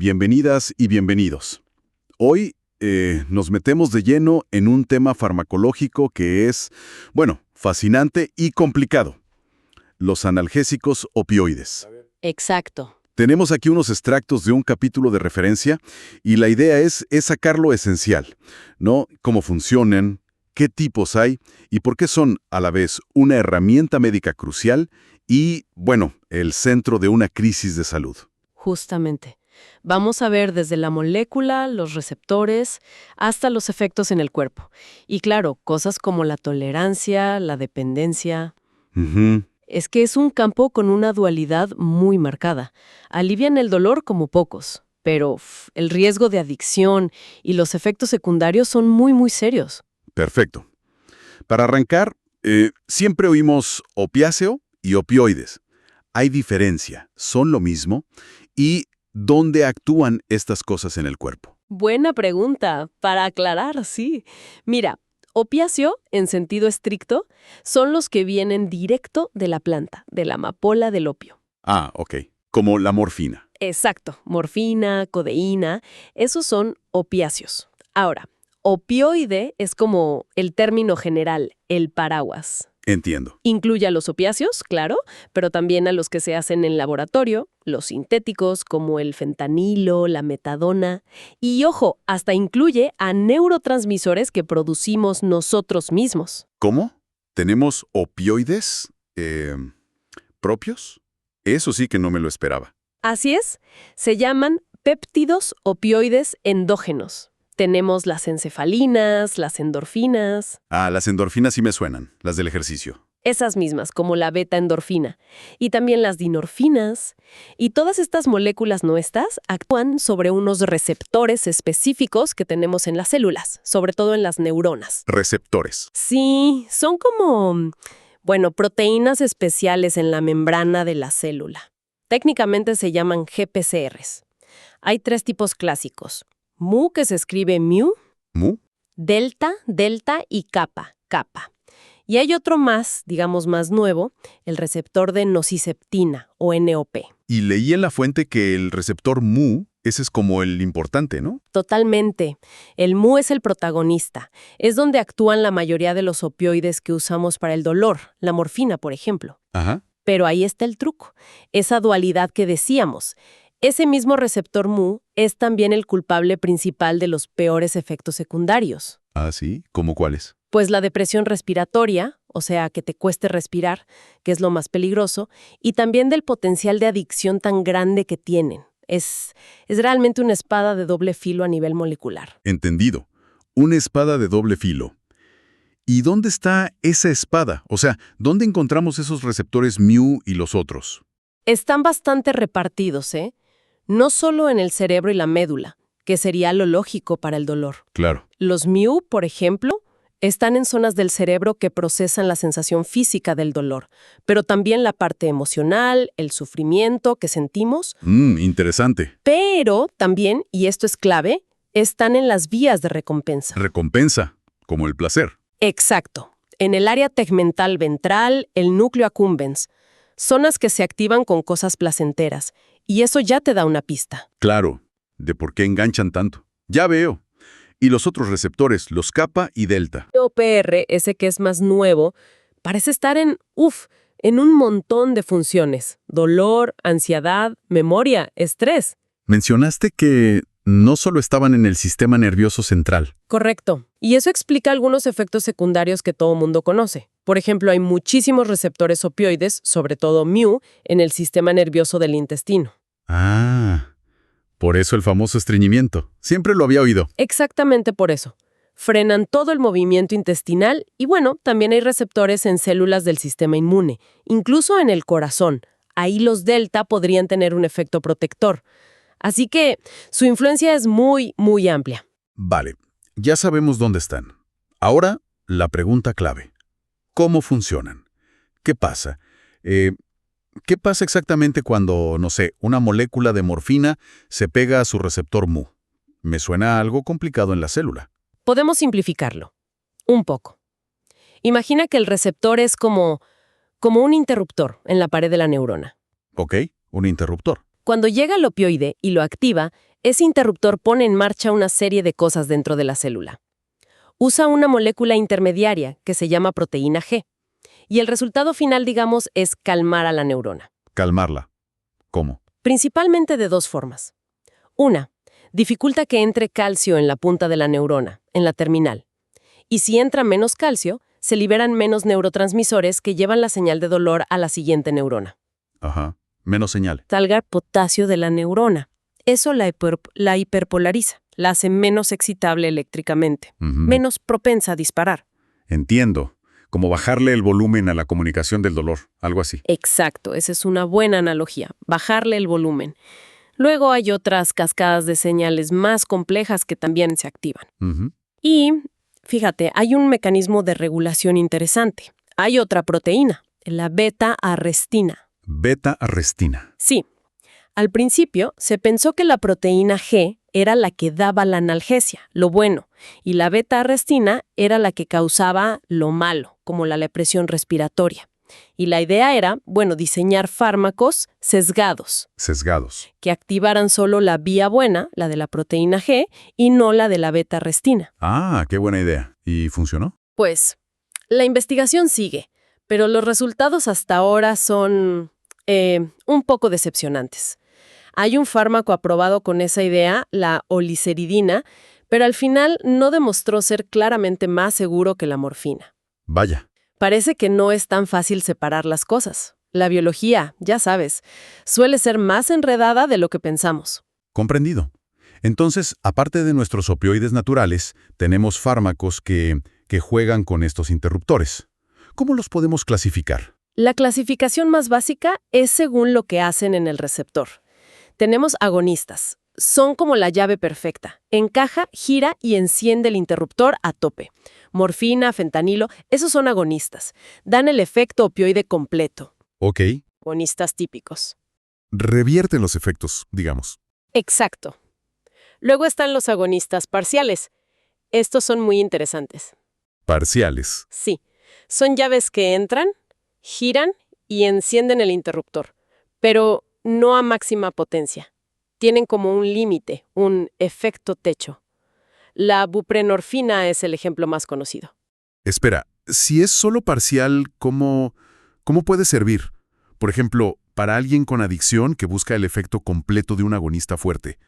Bienvenidas y bienvenidos. Hoy nos metemos de lleno en un tema farmacológico que es, bueno, fascinante y complicado. Los analgésicos opioides. Exacto. Tenemos aquí unos extractos de un capítulo de referencia y la idea es sacar lo esencial, ¿no? Cómo funcionan, qué tipos hay y por qué son a la vez una herramienta médica crucial y, bueno, el centro de una crisis de salud. Justamente. Vamos a ver desde la molécula, los receptores, hasta los efectos en el cuerpo. Y claro, cosas como la tolerancia, la dependencia. Ujú. Es que es un campo con una dualidad muy marcada. Alivian el dolor como pocos, pero el riesgo de adicción y los efectos secundarios son muy serios. Perfecto. Para arrancar, siempre oímos opiáceo y opioides. ¿Hay diferencia? ¿Son lo mismo? ¿Y dónde actúan estas cosas en el cuerpo? Buena pregunta, para aclarar, sí. Mira, opiáceo, en sentido estricto, son los que vienen directo de la planta, de la amapola del opio. Ah, ok. Como la morfina. Exacto, morfina, codeína, esos son opiáceos. Ahora, opioide es como el término general, el paraguas. Entiendo. Incluye a los opiáceos, claro, pero también a los que se hacen en laboratorio, los sintéticos como el fentanilo, la metadona. Y ojo, hasta incluye a neurotransmisores que producimos nosotros mismos. ¿Cómo? ¿Tenemos opioides propios? Eso sí que no me lo esperaba. Así es, se llaman péptidos opioides endógenos. Tenemos las encefalinas, las endorfinas. Ah, las endorfinas sí me suenan, las del ejercicio. Esas mismas, como la beta-endorfina, y también las dinorfinas. Y todas estas moléculas nuestras actúan sobre unos receptores específicos que tenemos en las células, sobre todo en las neuronas. Receptores. Sí, son como, proteínas especiales en la membrana de la célula. Técnicamente se llaman GPCRs. Hay 3 tipos clásicos. Mu, que se escribe mu, ¿Mu? delta y kappa. Y hay otro más, digamos más nuevo, el receptor de nociceptina o NOP. Y leí en la fuente que el receptor mu, ese es como el importante, ¿no? Totalmente. El mu es el protagonista. Es donde actúan la mayoría de los opioides que usamos para el dolor, la morfina, por ejemplo. Ajá. Pero ahí está el truco, esa dualidad que decíamos. Ese mismo receptor mu es también el culpable principal de los peores efectos secundarios. Ah, sí. ¿Cómo cuáles? Pues la depresión respiratoria, o sea, que te cueste respirar, que es lo más peligroso, y también del potencial de adicción tan grande que tienen. Es realmente una espada de doble filo a nivel molecular. Entendido. Una espada de doble filo. ¿Y dónde está esa espada? O sea, ¿dónde encontramos esos receptores mu y los otros? Están bastante repartidos, ¿eh? No solo en el cerebro y la médula, que sería lo lógico para el dolor. Claro. Los mu, por ejemplo, están en zonas del cerebro que procesan la sensación física del dolor, pero también la parte emocional, el sufrimiento que sentimos. Interesante. Pero también, y esto es clave, están en las vías de recompensa. Recompensa, como el placer. Exacto. En el área tegmental ventral, el núcleo accumbens. Zonas que se activan con cosas placenteras. Y eso ya te da una pista. Claro. ¿De por qué enganchan tanto? Ya veo. Y los otros receptores, los kappa y delta. OPR, ese que es más nuevo, parece estar en un montón de funciones. Dolor, ansiedad, memoria, estrés. Mencionaste que no solo estaban en el sistema nervioso central. Correcto. Y eso explica algunos efectos secundarios que todo mundo conoce. Por ejemplo, hay muchísimos receptores opioides, sobre todo mu, en el sistema nervioso del intestino. Ah, por eso el famoso estreñimiento. Siempre lo había oído. Exactamente por eso. Frenan todo el movimiento intestinal y también hay receptores en células del sistema inmune, incluso en el corazón. Ahí los delta podrían tener un efecto protector. Así que su influencia es muy amplia. Vale, ya sabemos dónde están. Ahora, la pregunta clave. ¿Cómo funcionan? ¿Qué pasa? ¿Qué pasa exactamente cuando, no sé, una molécula de morfina se pega a su receptor mu? Me suena algo complicado en la célula. Podemos simplificarlo un poco. Imagina que el receptor es como un interruptor en la pared de la neurona. ¿Ok? Un interruptor. Cuando llega el opioide y lo activa, Ese interruptor pone en marcha una serie de cosas dentro de la célula. Usa una molécula intermediaria que se llama proteína G. Y el resultado final, digamos, es calmar a la neurona. Calmarla. ¿Cómo? Principalmente de dos formas. Una, dificulta que entre calcio en la punta de la neurona, en la terminal. Y si entra menos calcio, se liberan menos neurotransmisores que llevan la señal de dolor a la siguiente neurona. Ajá. Menos señal. Salga potasio de la neurona. Eso la hiperpolariza, la hace menos excitable eléctricamente, Ujú. menos propensa a disparar. Entiendo. Como bajarle el volumen a la comunicación del dolor, algo así. Exacto, esa es una buena analogía, bajarle el volumen. Luego hay otras cascadas de señales más complejas que también se activan. Ujú. Y, fíjate, hay un mecanismo de regulación interesante. Hay otra proteína, la beta-arrestina. Beta-arrestina. Sí. Al principio se pensó que la proteína G era la que daba la analgesia, lo bueno, y la beta-arrestina era la que causaba lo malo, como la depresión respiratoria. Y la idea era, diseñar fármacos sesgados, Sesgados. que activaran solo la vía buena, la de la proteína G, y no la de la beta-arrestina. Ah, qué buena idea. ¿Y funcionó? Pues, la investigación sigue, pero los resultados hasta ahora son un poco decepcionantes. Hay un fármaco aprobado con esa idea, la oliceridina, pero al final no demostró ser claramente más seguro que la morfina. Vaya. Parece que no es tan fácil separar las cosas. La biología, ya sabes, suele ser más enredada de lo que pensamos. Comprendido. Entonces, aparte de nuestros opioides naturales, tenemos fármacos que juegan con estos interruptores. ¿Cómo los podemos clasificar? La clasificación más básica es según lo que hacen en el receptor. Tenemos agonistas. Son como la llave perfecta. Encaja, gira y enciende el interruptor a tope. Morfina, fentanilo, esos son agonistas. Dan el efecto opioide completo. Ok. Agonistas típicos. Revierten los efectos, digamos. Exacto. Luego están los agonistas parciales. Estos son muy interesantes. Parciales. Sí, son llaves que entran, giran y encienden el interruptor, pero no a máxima potencia. Tienen como un límite, un efecto techo. La buprenorfina es el ejemplo más conocido. Espera, si es solo parcial, ¿cómo puede servir? Por ejemplo, para alguien con adicción que busca el efecto completo de un agonista fuerte,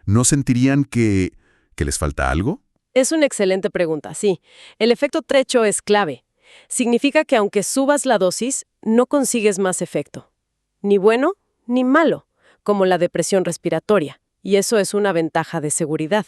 ¿no sentirían que les falta algo? Es una excelente pregunta, sí. El efecto techo es clave. Significa que aunque subas la dosis, no consigues más efecto. Ni bueno ni malo, como la depresión respiratoria. Y eso es una ventaja de seguridad.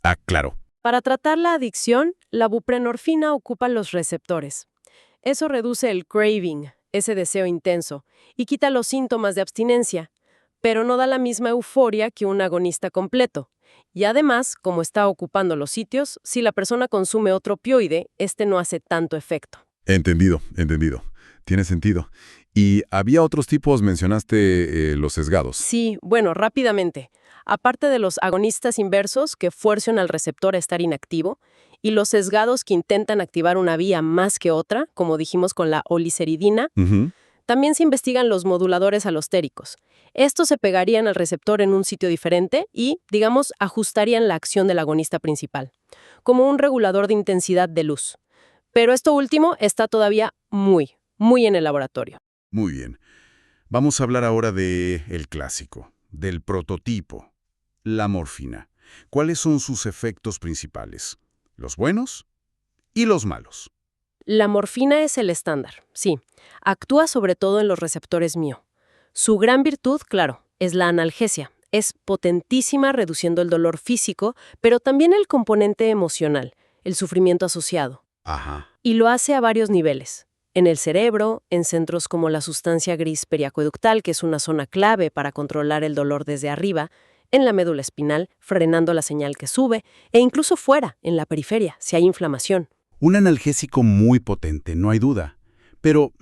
Ah, claro. Para tratar la adicción, la buprenorfina ocupa los receptores. Eso reduce el craving, ese deseo intenso, y quita los síntomas de abstinencia, pero no da la misma euforia que un agonista completo. Y además, como está ocupando los sitios, si la persona consume otro opioide, este no hace tanto efecto. Entendido. Tiene sentido. ¿Y había otros tipos? Mencionaste los sesgados. Sí, rápidamente. Aparte de los agonistas inversos que fuerzan al receptor a estar inactivo, y los sesgados que intentan activar una vía más que otra, como dijimos con la oliceridina, Ujú. también se investigan los moduladores alostéricos. Estos se pegarían al receptor en un sitio diferente y, digamos, ajustarían la acción del agonista principal, como un regulador de intensidad de luz. Pero esto último está todavía muy en el laboratorio. Muy bien. Vamos a hablar ahora del clásico, del prototipo, la morfina. ¿Cuáles son sus efectos principales? Los buenos y los malos. La morfina es el estándar, sí. Actúa sobre todo en los receptores μ. Su gran virtud, claro, es la analgesia. Es potentísima reduciendo el dolor físico, pero también el componente emocional, el sufrimiento asociado. Ajá. Y lo hace a varios niveles. En el cerebro, en centros como la sustancia gris periacueductal, que es una zona clave para controlar el dolor desde arriba, en la médula espinal, frenando la señal que sube, e incluso fuera, en la periferia, si hay inflamación. Un analgésico muy potente, no hay duda. Pero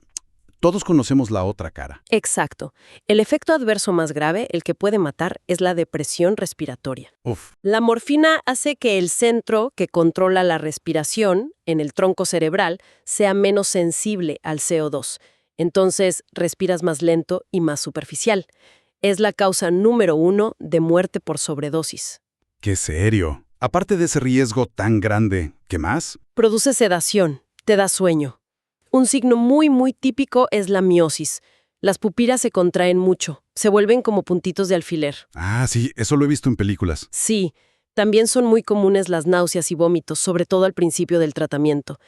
todos conocemos la otra cara. Exacto. El efecto adverso más grave, el que puede matar, es la depresión respiratoria. Uf, La morfina hace que el centro que controla la respiración, en el tronco cerebral, sea menos sensible al CO2. Entonces, respiras más lento y más superficial. Es la causa número 1 de muerte por sobredosis. ¡Qué serio! Aparte de ese riesgo tan grande, ¿qué más? Produce sedación, te da sueño. Un signo muy típico es la miosis. Las pupilas se contraen mucho, se vuelven como puntitos de alfiler. Ah, sí, eso lo he visto en películas. Sí, también son muy comunes las náuseas y vómitos, sobre todo al principio del tratamiento.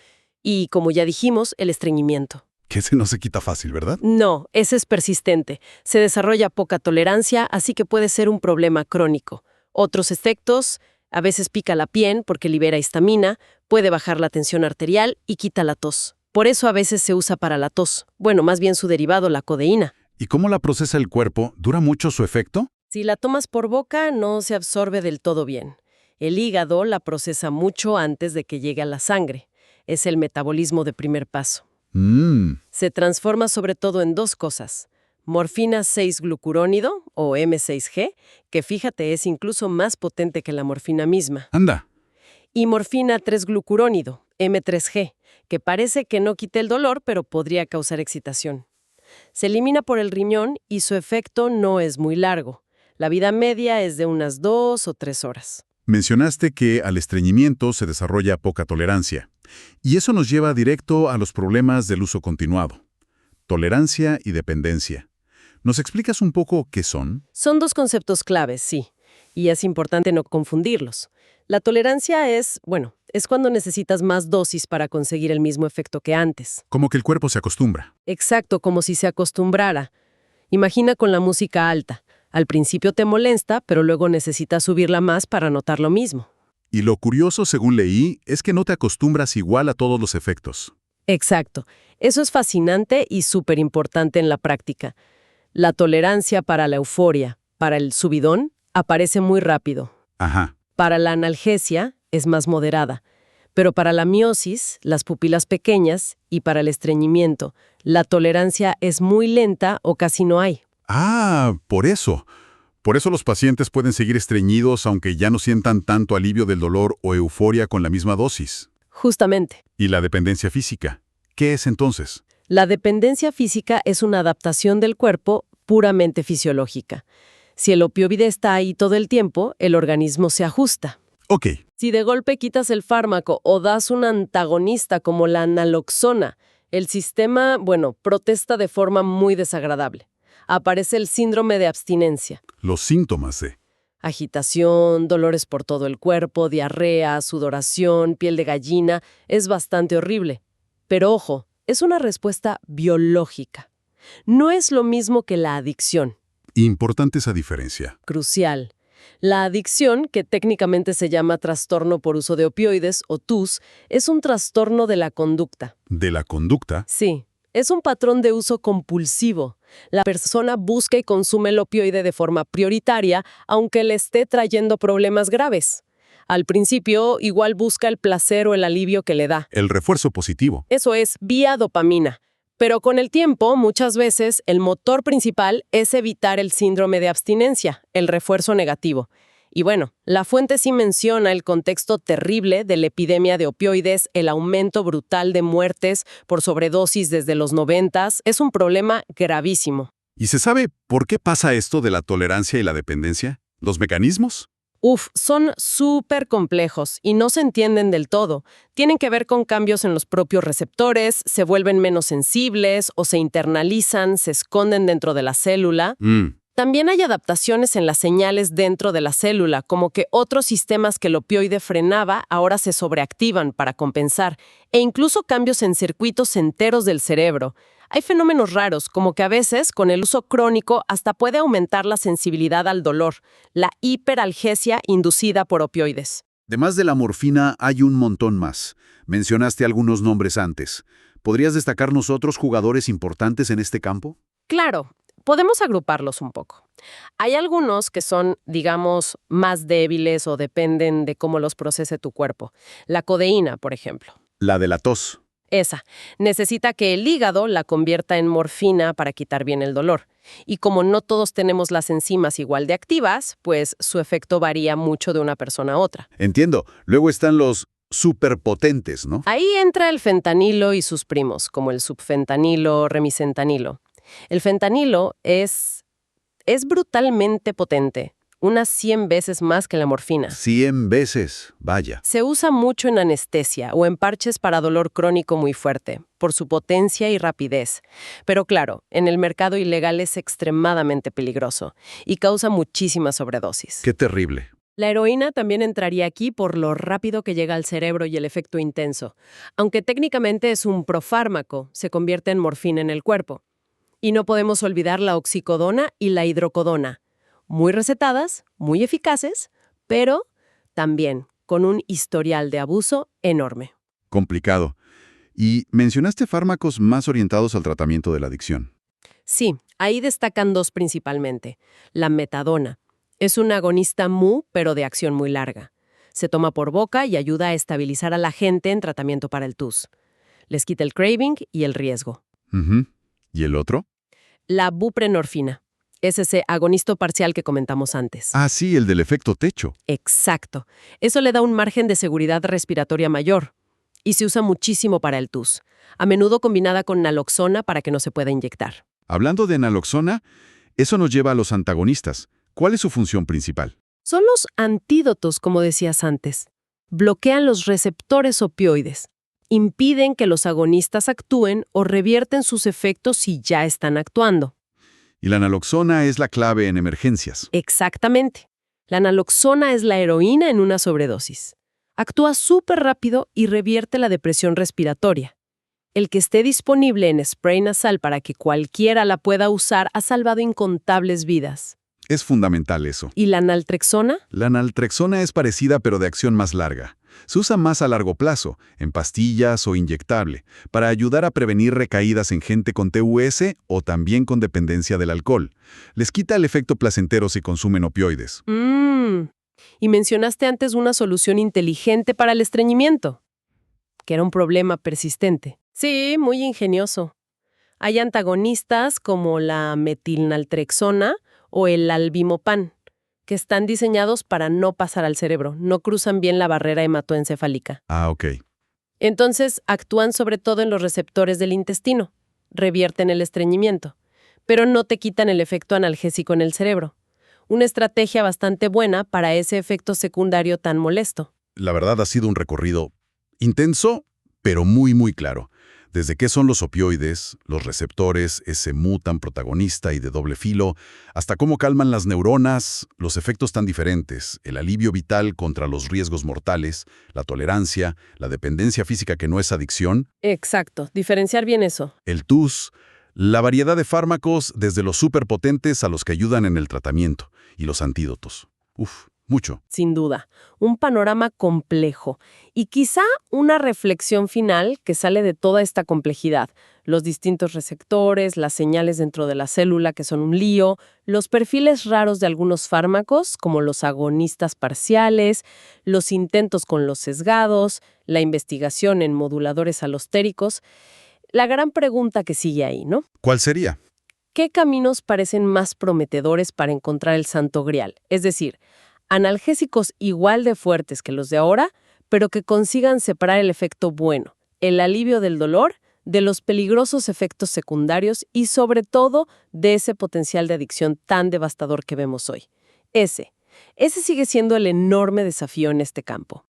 Y, como ya dijimos, el estreñimiento. Que ese no se quita fácil, ¿verdad? No, ese es persistente. Se desarrolla poca tolerancia, así que puede ser un problema crónico. Otros efectos, a veces pica la piel porque libera histamina, puede bajar la tensión arterial y quita la tos. Por eso a veces se usa para la tos. Bueno, más bien su derivado, la codeína. ¿Y cómo la procesa el cuerpo? ¿Dura mucho su efecto? Si la tomas por boca, no se absorbe del todo bien. El hígado la procesa mucho antes de que llegue a la sangre. Es el metabolismo de primer paso. Se transforma sobre todo en 2 cosas. Morfina 6-glucurónido, o M6G, que fíjate es incluso más potente que la morfina misma. Anda. Y morfina 3-glucurónido, M3G, que parece que no quita el dolor, pero podría causar excitación. Se elimina por el riñón y su efecto no es muy largo. La vida media es de unas 2 o 3 horas. Mencionaste que al estreñimiento se desarrolla poca tolerancia. Y eso nos lleva directo a los problemas del uso continuado. Tolerancia y dependencia. ¿Nos explicas un poco qué son? Son 2 conceptos claves, sí, y es importante no confundirlos. La tolerancia es cuando necesitas más dosis para conseguir el mismo efecto que antes. Como que el cuerpo se acostumbra. Exacto, como si se acostumbrara. Imagina con la música alta. Al principio te molesta, pero luego necesitas subirla más para notar lo mismo. Y lo curioso, según leí, es que no te acostumbras igual a todos los efectos. Exacto. Eso es fascinante y súper importante en la práctica. La tolerancia para la euforia, para el subidón, aparece muy rápido. Ajá. Para la analgesia es más moderada. Pero para la miosis, las pupilas pequeñas, y para el estreñimiento, la tolerancia es muy lenta o casi no hay. Ah, por eso. Por eso los pacientes pueden seguir estreñidos aunque ya no sientan tanto alivio del dolor o euforia con la misma dosis. Justamente. ¿Y la dependencia física? ¿Qué es entonces? La dependencia física es una adaptación del cuerpo puramente fisiológica. Si el opioide está ahí todo el tiempo, el organismo se ajusta. Ok. Si de golpe quitas el fármaco o das un antagonista como la naloxona, el sistema, protesta de forma muy desagradable. Aparece el síndrome de abstinencia. Los síntomas de... Agitación, dolores por todo el cuerpo, diarrea, sudoración, piel de gallina, es bastante horrible. Pero ojo, es una respuesta biológica. No es lo mismo que la adicción. Importante esa diferencia. Crucial. La adicción, que técnicamente se llama trastorno por uso de opioides o TUS, es un trastorno de la conducta. ¿De la conducta? Sí, es un patrón de uso compulsivo. La persona busca y consume el opioide de forma prioritaria, aunque le esté trayendo problemas graves. Al principio, igual busca el placer o el alivio que le da. El refuerzo positivo. Eso es vía dopamina. Pero con el tiempo, muchas veces, el motor principal es evitar el síndrome de abstinencia, el refuerzo negativo. Y la fuente sí menciona el contexto terrible de la epidemia de opioides, el aumento brutal de muertes por sobredosis desde los 90s. Es un problema gravísimo. ¿Y se sabe por qué pasa esto de la tolerancia y la dependencia? ¿Los mecanismos? Son súper complejos y no se entienden del todo. Tienen que ver con cambios en los propios receptores, se vuelven menos sensibles o se internalizan, se esconden dentro de la célula. También hay adaptaciones en las señales dentro de la célula, como que otros sistemas que el opioide frenaba ahora se sobreactivan para compensar, e incluso cambios en circuitos enteros del cerebro. Hay fenómenos raros, como que a veces, con el uso crónico, hasta puede aumentar la sensibilidad al dolor, la hiperalgesia inducida por opioides. Además de la morfina, hay un montón más. Mencionaste algunos nombres antes. ¿Podrías destacarnos otros jugadores importantes en este campo? Claro, podemos agruparlos un poco. Hay algunos que son, digamos, más débiles o dependen de cómo los procese tu cuerpo. La codeína, por ejemplo. La de la tos. Esa. Necesita que el hígado la convierta en morfina para quitar bien el dolor. Y como no todos tenemos las enzimas igual de activas, pues su efecto varía mucho de una persona a otra. Entiendo. Luego están los superpotentes, ¿no? Ahí entra el fentanilo y sus primos, como el subfentanilo, remisentanilo. El fentanilo es Es brutalmente potente, unas 100 veces más que la morfina. 100 veces, vaya. Se usa mucho en anestesia o en parches para dolor crónico muy fuerte, por su potencia y rapidez. Pero claro, en el mercado ilegal es extremadamente peligroso y causa muchísima sobredosis. Qué terrible. La heroína también entraría aquí por lo rápido que llega al cerebro y el efecto intenso. Aunque técnicamente es un profármaco, se convierte en morfina en el cuerpo. Y no podemos olvidar la oxicodona y la hidrocodona. Muy recetadas, muy eficaces, pero también con un historial de abuso enorme. Complicado. Y mencionaste fármacos más orientados al tratamiento de la adicción. Sí, ahí destacan dos principalmente. La metadona. Es un agonista mu, pero de acción muy larga. Se toma por boca y ayuda a estabilizar a la gente en tratamiento para el TUS. Les quita el craving y el riesgo. Ujú. ¿Y el otro? La buprenorfina. Es ese agonista parcial que comentamos antes. Ah, sí, el del efecto techo. Exacto. Eso le da un margen de seguridad respiratoria mayor. Y se usa muchísimo para el TUS, a menudo combinada con naloxona para que no se pueda inyectar. Hablando de naloxona, eso nos lleva a los antagonistas. ¿Cuál es su función principal? Son los antídotos, como decías antes. Bloquean los receptores opioides. Impiden que los agonistas actúen o revierten sus efectos si ya están actuando. Y la naloxona es la clave en emergencias. Exactamente. La naloxona es la heroína en una sobredosis. Actúa súper rápido y revierte la depresión respiratoria. El que esté disponible en spray nasal para que cualquiera la pueda usar ha salvado incontables vidas. Es fundamental eso. ¿Y la naltrexona? La naltrexona es parecida pero de acción más larga. Se usa más a largo plazo, en pastillas o inyectable, para ayudar a prevenir recaídas en gente con TUS o también con dependencia del alcohol. Les quita el efecto placentero si consumen opioides. Y mencionaste antes una solución inteligente para el estreñimiento, que era un problema persistente. Sí, muy ingenioso. Hay antagonistas como la metilnaltrexona o el albimopan, que están diseñados para no pasar al cerebro, no cruzan bien la barrera hematoencefálica. Ah, ok. Entonces, actúan sobre todo en los receptores del intestino, revierten el estreñimiento, pero no te quitan el efecto analgésico en el cerebro. Una estrategia bastante buena para ese efecto secundario tan molesto. La verdad ha sido un recorrido intenso, pero muy claro. Desde qué son los opioides, los receptores, ese mu tan protagonista y de doble filo, hasta cómo calman las neuronas, los efectos tan diferentes, el alivio vital contra los riesgos mortales, la tolerancia, la dependencia física que no es adicción, Exacto, diferenciar bien eso. el TUS, la variedad de fármacos desde los superpotentes a los que ayudan en el tratamiento, y los antídotos. Uf, mucho. Sin duda, un panorama complejo y quizá una reflexión final que sale de toda esta complejidad. Los distintos receptores, las señales dentro de la célula que son un lío, los perfiles raros de algunos fármacos como los agonistas parciales, los intentos con los sesgados, la investigación en moduladores alostéricos. La gran pregunta que sigue ahí, ¿no? ¿Cuál sería? ¿Qué caminos parecen más prometedores para encontrar el santo grial? Es decir, analgésicos igual de fuertes que los de ahora, pero que consigan separar el efecto bueno, el alivio del dolor, de los peligrosos efectos secundarios y sobre todo de ese potencial de adicción tan devastador que vemos hoy. Ese sigue siendo el enorme desafío en este campo.